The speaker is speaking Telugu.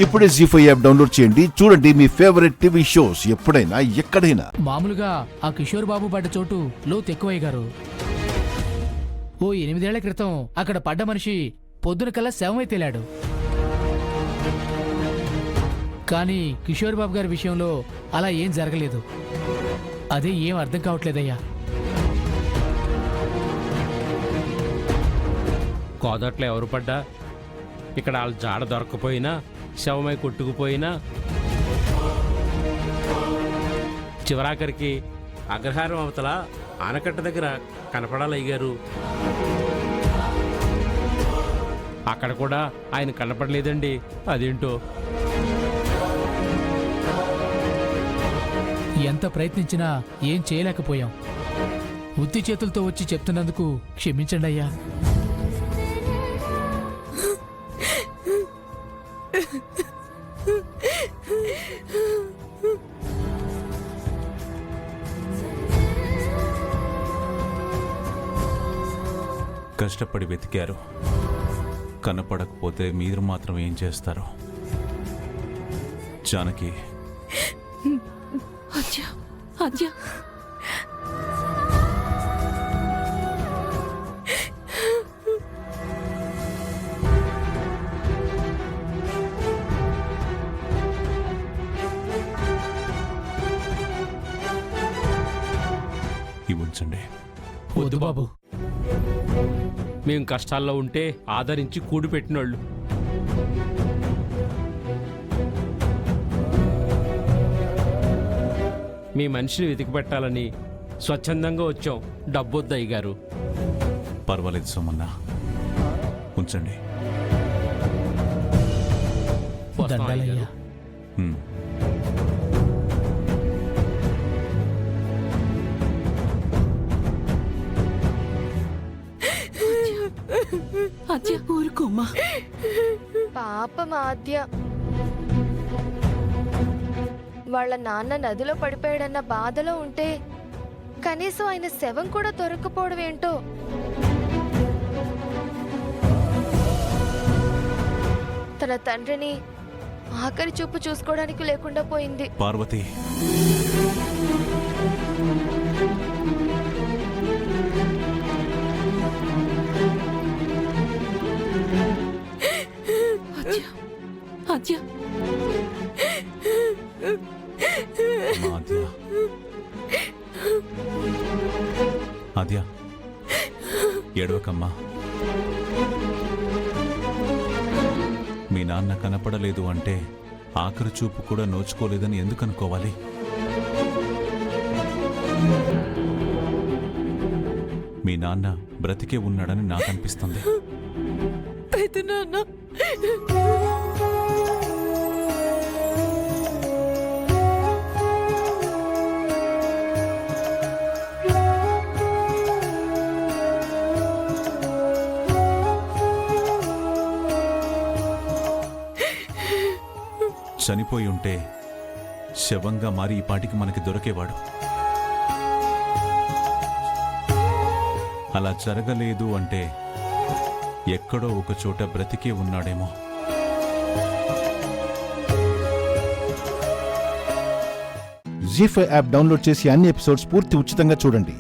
ఇప్పుడే జీ5 యాప్ డౌన్లోడ్ చేయండి. చూడండి మీ ఫేవరెట్ టీవీ షోస్ ఎప్పుడైనా ఎక్కడైనా. మామూలుగా ఆ కిషోర్ బాబు పడ్డ చోటు లోతు ఎక్కువయ్య గారు. ఓ 8 ఏళ్ల క్రితం అక్కడ పడ్డ మనిషి పొద్దున కల్లా శవమై తేలాడు. కానీ కిషోర్ బాబు గారి విషయంలో అలా ఏం జరగలేదు. అదే ఏం అర్థం కావట్లేదయ్యా. కోదట్లో ఎవరు పడ్డా, ఇక్కడ వాళ్ళ జాడ దొరకపోయినా, శవమై కొట్టుకుపోయినా, చివరాఖరికి అగ్రహారం అవతల ఆనకట్ట దగ్గర కనపడాలి అయ్యారు. అక్కడ కూడా ఆయన కనపడలేదండి. అదేంటో. ఎంత ప్రయత్నించినా ఏం చేయలేకపోయాం. ఉత్తి చేతులతో వచ్చి చెప్తున్నందుకు క్షమించండి అయ్యా. కష్టపడి వెతికారు, కనపడకపోతే మీరు మాత్రం ఏం చేస్తారు? జానకి, ఇవి ఉంచండి. వద్దు బాబు. మేము కష్టాల్లో ఉంటే ఆదరించి కూడి పెట్టినోళ్ళు. మీ మనిషిని వెతికి పెట్టాలని స్వచ్ఛందంగా వచ్చాం. డబ్బొద్దు అయ్యగారు. పర్వాలేదు సోమన్న, ఉంచండి. వస్తాం అయ్యగారు. హ్మ్. ఊరుకోమ్మా. పాపం ఆద్య. వాళ్ళ నాన్న నదిలో పడిపోయాడన్న బాధలో ఉంటే కనీసం ఆయన శవం కూడా దొరకపోవడం ఏంటో. తన తండ్రిని ఆఖరి చూపు చూసుకోవడానికి లేకుండా పోయింది. పార్వతి, ఆద్య, ఆద్య, ఆద్య, ఏడవకమ్మా. మీ నాన్న కనపడలేదు అంటే ఆఖరి చూపు కూడా నోచుకోలేదని ఎందుకు అనుకోవాలి? మీ నాన్న బ్రతికే ఉన్నాడని నాకు అనిపిస్తుంది. నాన్న, చనిపోయి ఉంటే శవంగా మారి ఈ పాటికి మనకి దొరికేవాడు. అలా జరగలేదు అంటే ఎక్కడో ఒక చోట బ్రతికే ఉన్నాడేమో. జీ5 యాప్ డౌన్లోడ్ చేసి అన్ని ఎపిసోడ్స్ పూర్తి ఉచితంగా చూడండి.